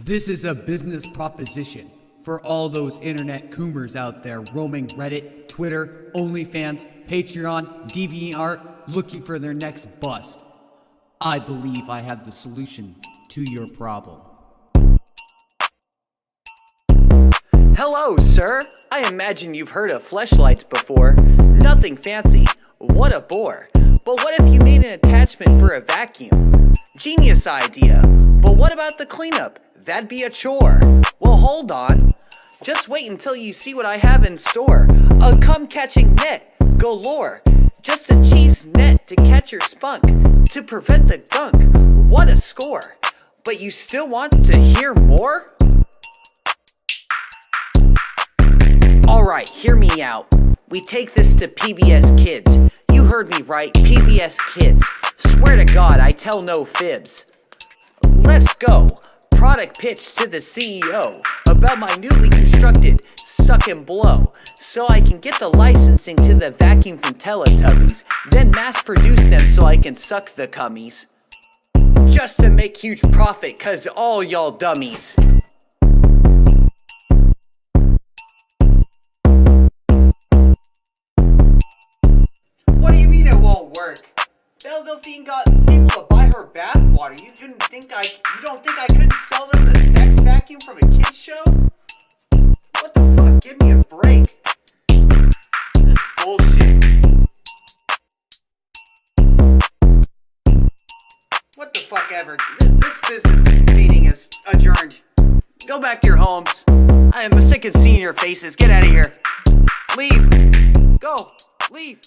This is a business proposition for all those internet coomers out there roaming Reddit, Twitter, OnlyFans, Patreon, DeviantArt, looking for their next bust. I believe I have the solution to your problem. Hello, sir. I imagine you've heard of fleshlights before. Nothing fancy. What a bore. But what if you made an attachment for a vacuum? Genius idea. But what about the cleanup? That'd be a chore. Well, hold on. Just wait until you see what I have in store. A cum-catching net galore. Just a cheese net to catch your spunk. To prevent the gunk. What a score. But you still want to hear more? Alright, hear me out. We take this to PBS Kids. You heard me right, PBS Kids. Swear to God, I tell no fibs. Let's go. Product pitch to the CEO about my newly constructed suck and blow, so I can get the licensing to the vacuum from Teletubbies, then mass produce them so I can suck the cummies. Just to make huge profit, cause all y'all dummies. What do you mean it won't work? Belle Delphine got people to buy her bathwater. You don't think I couldn't sell them the sex vacuum from a kid's show? What the fuck? Give me a break. This bullshit. What the fuck ever. This business meeting is adjourned. Go back to your homes. I am sick of seeing your faces. Get out of here. Leave. Go. Leave.